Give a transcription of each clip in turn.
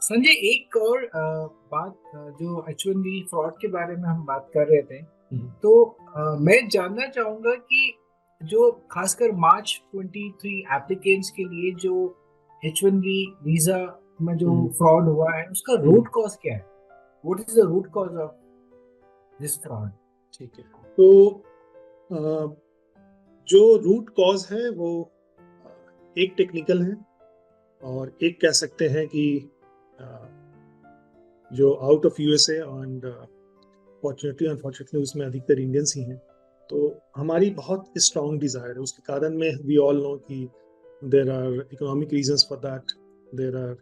संजय, एक और बात, जो H1B फ्रॉड के बारे में हम बात कर रहे थे। हम्म। तो मैं जानना चाहूंगा कि जो खासकर मार्च 23 एप्लीकेंट्स के लिए जो H1B वीजा में जो हम्म। फ्रॉड हुआ है, उसका हम्म। रूट कॉज क्या है? What is the root cause of this fraud? ठीक है। तो अ, जो रूट कॉज है वो अ, एक टेक्निकल है और एक कह सकते हैं कि अ, जो out of USA and fortunately unfortunately उसमें अधिकतर इंडियंस ही हैं। तो हमारी बहुत स्ट्रॉन्ग डिजायर है, उसके कारण में वी ऑल नो कि there are economic reasons for that, there are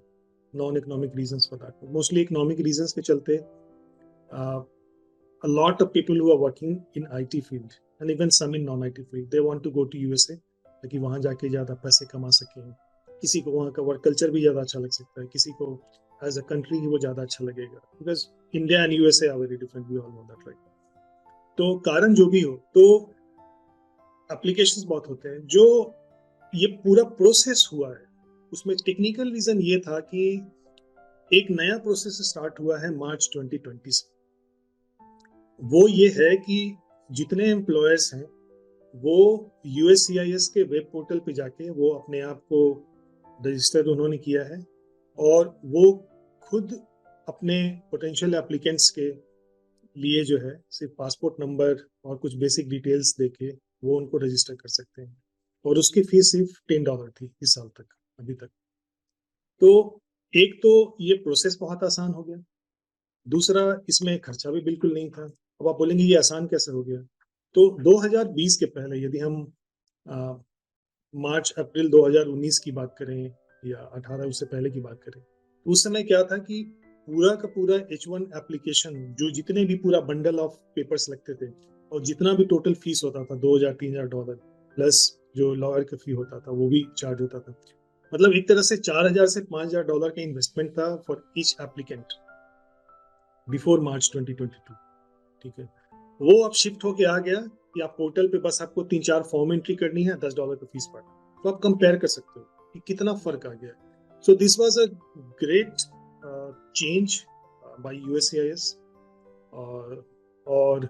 non economic reasons for that. Mostly economic reasons के चलते a lot of people who are working in IT field and even some in non-IT field, they want to go to USA ताकि वहाँ जाके ज़्यादा पैसे कमा सकें। किसी को वहाँ का वर्क कल्चर भी ज़्यादा अच्छा लग सकता है, किसी को एज अ कंट्री ही वो ज़्यादा अच्छा लगेगा, because India and USA are very different, we all know that, right. तो कारण जो भी हो, तो एप्लीकेशंस बहुत होते हैं। जो ये पूरा प्रोसेस हुआ है उसमें टेक्निकल रीजन ये था कि एक नया प्रोसेस स्टार्ट हुआ है मार्च 2020 से। वो ये है कि जितने एम्प्लॉयर्स हैं वो यूएससीआईएस के वेब पोर्टल पे जाके वो अपने आप को रजिस्टर उन्होंने किया है, और वो खुद अपने पोटेंशियल एप्लीकेंट्स के लिए जो है सिर्फ पासपोर्ट नंबर और कुछ बेसिक डिटेल्स देके वो उनको रजिस्टर कर सकते हैं। और उसकी फीस सिर्फ $10 थी इस साल तक, अभी तक। तो एक तो ये प्रोसेस बहुत आसान हो गया, दूसरा इसमें खर्चा भी बिल्कुल नहीं था। अब आप बोलेंगे ये आसान कैसे हो गया? तो 2020 के पहले यदि हम आ, मार्च अप्रैल 2019 की बात करें या 18 उससे पहले की बात करें, तो उस समय क्या था कि पूरा का पूरा H1 एप्लीकेशन, जो जितने भी पूरा बंडल ऑफ पेपर्स लगते थे और जितना भी टोटल फीस होता था $2,000-3,000 प्लस जो लॉयर का फी होता था वो भी चार्ज होता था। मतलब एक तरह से $4,000 से $5,000 का इन्वेस्टमेंट था फॉर ईच एप्लीकेंट बिफोर मार्च 2022। ठीक है। वो अब शिफ्ट होके आ गया कि आप पोर्टल पे बस आपको 3-4 फॉर्म एंट्री करनी है, $10 का फीस पड़ना। तो आप कंपेयर कर सकते हो कि कितना फर्क आ गया। So this was a great change bye USCIS. और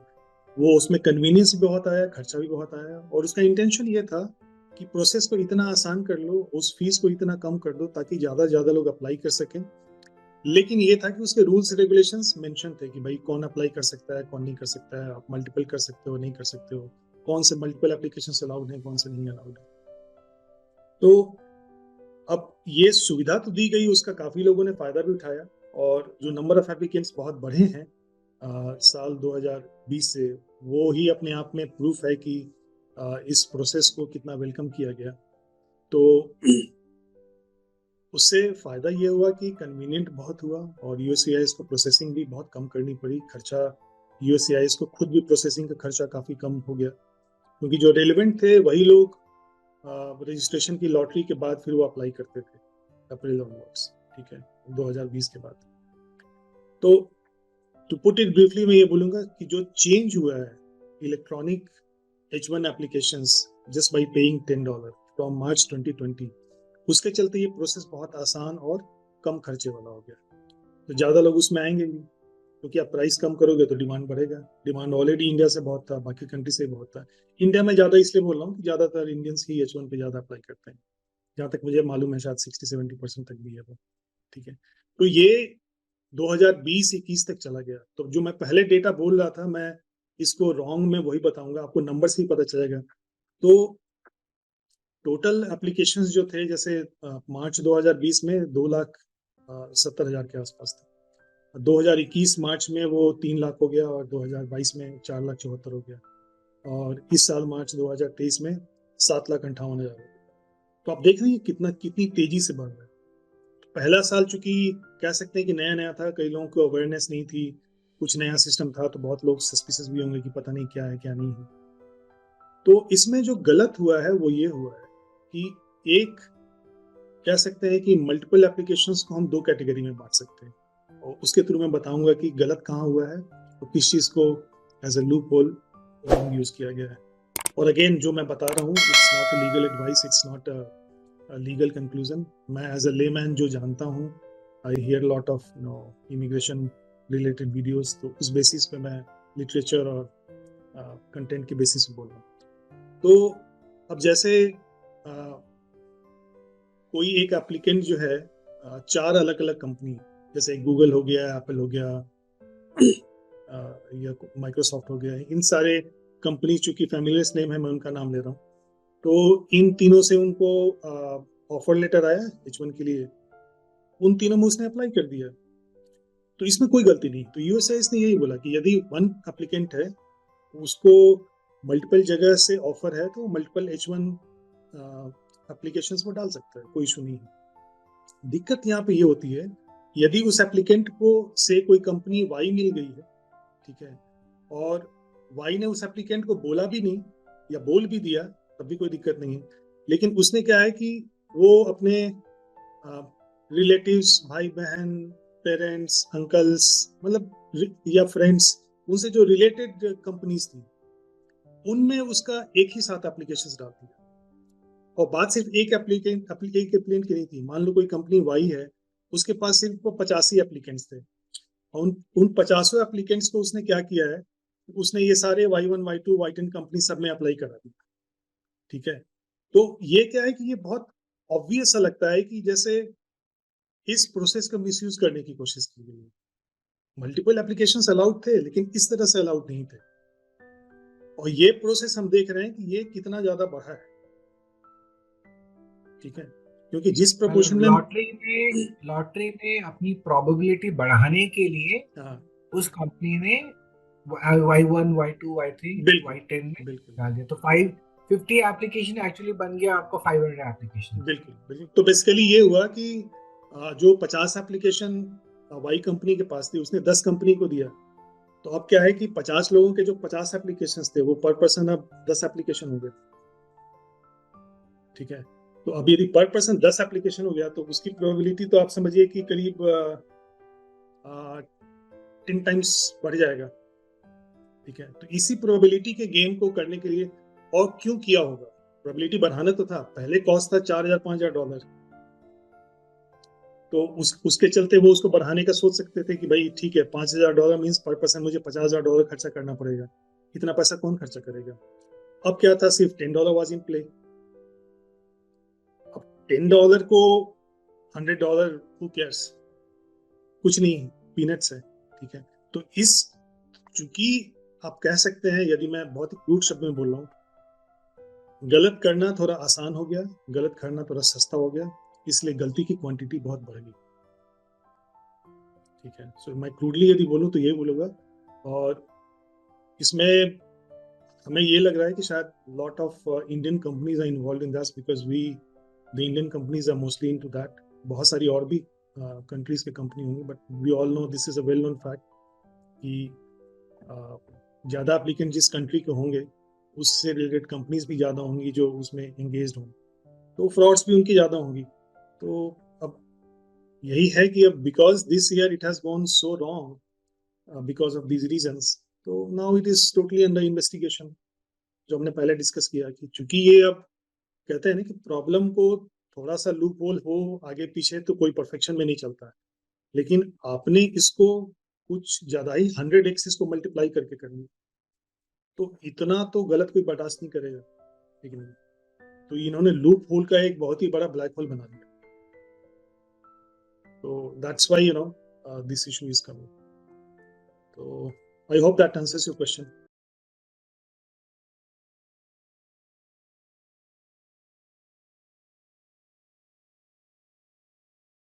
वो उसमें कन्वीनियंस भी बहुत आया, खर्चा भी बहुत आया, और उसका इंटेंशन ये था कि प्रोसेस को इतना आसान कर लो, उस फीस को इतना कम कर दो ताकि ज्यादा ज्यादा लोग अप्लाई कर सकें। लेकिन ये था कि उसके रूल्स रेगुलेशंस मेंशन थे कि भाई कौन अप्लाई कर सकता है, कौन नहीं कर सकता है, आप मल्टीपल कर सकते हो, नहीं कर सकते हो, कौन से मल्टीपल एप्लीकेशन अलाउड है, कौन से नहीं अलाउड है। तो अब ये सुविधा तो दी गई, उसका काफी लोगों ने फायदा भी उठाया, और जो नंबर ऑफ एप्लीकेंट्स बहुत बढ़े हैं साल 2020 से, वो ही अपने आप में प्रूफ है कि इस प्रोसेस को कितना वेलकम किया गया। तो उससे फायदा ये हुआ कि कन्वीनियंट बहुत हुआ, और यूएससीआईएस को प्रोसेसिंग भी बहुत कम करनी पड़ी। खर्चा यूएससीआईएस को खुद भी प्रोसेसिंग का खर्चा काफी कम हो गया, क्योंकि जो रेलिवेंट थे वही लोग रजिस्ट्रेशन की लॉटरी के बाद फिर वो अप्लाई करते थे अप्रैल ऑनवर्ड्स। ठीक है, 2020 के बाद। तो टू पुट इट ब्रीफली मैं ये बोलूंगा कि जो चेंज हुआ है electronic H1 applications just by paying $10 from March 2020, उसके चलते ये प्रोसेस बहुत आसान और कम खर्चे वाला हो गया। तो ज्यादा लोग उसमें आएंगे भी, क्योंकि आप प्राइस कम करोगे तो डिमांड बढ़ेगा। डिमांड ऑलरेडी इंडिया से बहुत था, बाकी कंट्री से बहुत था। इंडिया में ज्यादा इसलिए बोल रहा हूँ कि ज्यादातर इंडियंस ही H1 पे ज्यादा अप्लाई करते हैं। जहाँ तक मुझे मालूम है शायद 60-70% तक भी है वो। ठीक है। तो ये 2020-21 तक चला गया। तो जो मैं पहले डेटा बोल रहा था, मैं इसको रॉन्ग में वही बताऊंगा, आपको नंबर से ही पता चलेगा। तो टोटल एप्लीकेशंस जो थे, जैसे मार्च 2020 में 2,70,000 के आसपास था, 2021 मार्च में वो 3 लाख हो गया, और 2022 में 4,74,000 हो गया, और इस साल मार्च 2023 में 7,58,000 हो गया। तो आप देख रहे हैं कितना कितनी तेजी से बढ़ रहा है। पहला साल चूंकि कह सकते हैं कि नया नया था, कई लोगों को अवेयरनेस नहीं थी, कुछ नया सिस्टम था, तो बहुत लोग सस्पिशियस भी होंगे कि पता नहीं क्या है क्या नहीं है। तो इसमें जो गलत हुआ है वो ये हुआ है कि एक कह सकते हैं कि मल्टीपल एप्लीकेशंस को हम दो कैटेगरी में बांट सकते हैं, और उसके थ्रू मैं बताऊंगा कि गलत कहाँ हुआ है और किस चीज को as a loophole use किया गया है। और अगेन जो मैं बता रहा हूँ, it's not a legal advice, it's not a legal conclusion. मैं एज अ लेमैन जो जानता हूँ I hear lot of immigration related videos, तो उस बेसिस पे मैं लिटरेचर और कंटेंट के बेसिस पे बोल रहा हूँ। तो अब जैसे कोई एक एप्लीकेंट जो है 4 अलग अलग कंपनी, जैसे गूगल हो गया, एप्पल हो गया, या माइक्रोसॉफ्ट हो गया, इन सारे कंपनी, चूंकि फैमिलियर्स नेम है मैं उनका नाम ले रहा हूँ, तो इन तीनों से उनको ऑफर लेटर आया H1 के लिए, उन तीनों में उसने अप्लाई कर दिया, तो इसमें कोई गलती नहीं। तो यूएसआईएस ने यही बोला कि यदि वन एप्लीकेंट है, उसको मल्टीपल जगह से ऑफर है, तो मल्टीपल H1 एप्लीकेशंस वो डाल सकता है, कोई इशू नहीं है। दिक्कत यहाँ पे ये होती है, यदि उस एप्लीकेंट को से कोई कंपनी वाई मिल गई है, ठीक है, और वाई ने उस एप्लीकेंट को बोला भी नहीं या बोल भी दिया, तब भी कोई दिक्कत नहीं है। लेकिन उसने क्या है कि वो अपने रिलेटिव्स, भाई बहन, पेरेंट्स, अंकल्स, मतलब या फ्रेंड्स, उनसे जो रिलेटेड कंपनीज थी, उनमें उसका एक ही साथ एप्लीकेशंस डाल दिया। और बात सिर्फ एक एप्लीकेंट की नहीं थी। मान लो कोई कंपनी वाई है, उसके पास सिर्फ 85 एप्लीकेंट्स थे, और उन 50 एप्लीकेंट्स को उसने क्या किया है, उसने ये सारे Y1, Y2, Y10 कंपनी सब में अप्लाई करा दिया, ठीक है। तो ये क्या है कि ये बहुत ऑब्वियस सा लगता है कि जैसे इस प्रोसेस का मिसयूज करने की कोशिश की गई है। मल्टीपल एप्लीकेशंस अलाउड थे, लेकिन इस तरह से अलाउड नहीं थे। और ये प्रोसेस हम देख रहे हैं कि ये कितना ज्यादा बढ़ा है, ठीक है, क्योंकि जिस प्रपोर्शन में लॉटरी में अपनी प्रोबेबिलिटी बढ़ाने के लिए हाँ उस कंपनी ने Y1, Y2, Y3, बिल्कुल Y10 में बिल्कुल डाल दिया, तो 550 एप्लीकेशन एक्चुअली बन गया आपको 500 एप्लीकेशन। बिल्कुल बिल्कुल। तो बेसिकली ये हुआ कि जो 50 एप्लीकेशन वाई कंपनी के पास थी, उसने 10 कंपनी को दिया। तो अब क्या है कि 50 लोगों के जो 50 एप्लीकेशंस थे, वो पर पर्सन अब 10 एप्लीकेशन हो गए, ठीक है। तो अब यदि पर पर्सन 10 एप्लीकेशन हो गया, तो उसकी प्रोबेबिलिटी तो आप समझिए कि करीब 10 टाइम्स बढ़ जाएगा, ठीक है। तो इसी प्रोबेबिलिटी के गेम को करने के लिए, और क्यों किया होगा, प्रोबेबिलिटी बढ़ाना तो था, पहले कॉस्ट था $4,000 $5,000, तो उसके चलते वो उसको बढ़ाने का सोच सकते थे कि भाई ठीक है, $5,000 मीन्स पर पर्सन मुझे $50,000 खर्चा करना पड़ेगा, इतना पैसा कौन खर्चा करेगा। अब क्या था, सिर्फ $10 वाज इन प्ले। अब $10 को $100 हु केयर्स, कुछ नहीं, पीनट्स है, ठीक है। तो इस, चूंकि आप कह सकते हैं, यदि मैं बहुत ही क्रूड शब्द में बोल रहा हूँ, गलत करना थोड़ा आसान हो गया, गलत करना थोड़ा सस्ता हो गया, इसलिए गलती की क्वांटिटी बहुत बढ़ गई, ठीक है। सो मैं क्रूडली यदि बोलूँ तो ये बोलूँगा। और इसमें हमें ये लग रहा है कि शायद lot of Indian companies are involve in that, because we the Indian companies are mostly into that. बहुत सारी और भी कंट्रीज के कंपनी होंगी, but we all know, this is a well known fact कि ज़्यादा एप्लीकेंट जिस कंट्री के होंगे, उससे रिलेटेड कंपनीज भी ज़्यादा होंगी जो उसमें एंगेज होंगी, तो फ्रॉड्स भी उनकी ज़्यादा होंगी। तो अब यही है कि अब because this year it has gone so wrong because of these reasons, तो now it is totally under investigation. जो हमने पहले डिस्कस किया कि चूंकि ये अब कहते हैं ना कि प्रॉब्लम को थोड़ा सा लूप होल हो आगे पीछे, तो कोई परफेक्शन में नहीं चलता है, लेकिन आपने इसको कुछ ज्यादा ही 100x इसको मल्टीप्लाई करके करनी, तो इतना तो गलत कोई बर्दाश्त नहीं करेगा, ठीक है। तो इन्होंने लूप होल का एक बहुत ही बड़ा ब्लैक होल बना दिया, तो that's why this issue is coming. तो I hope that answers your question.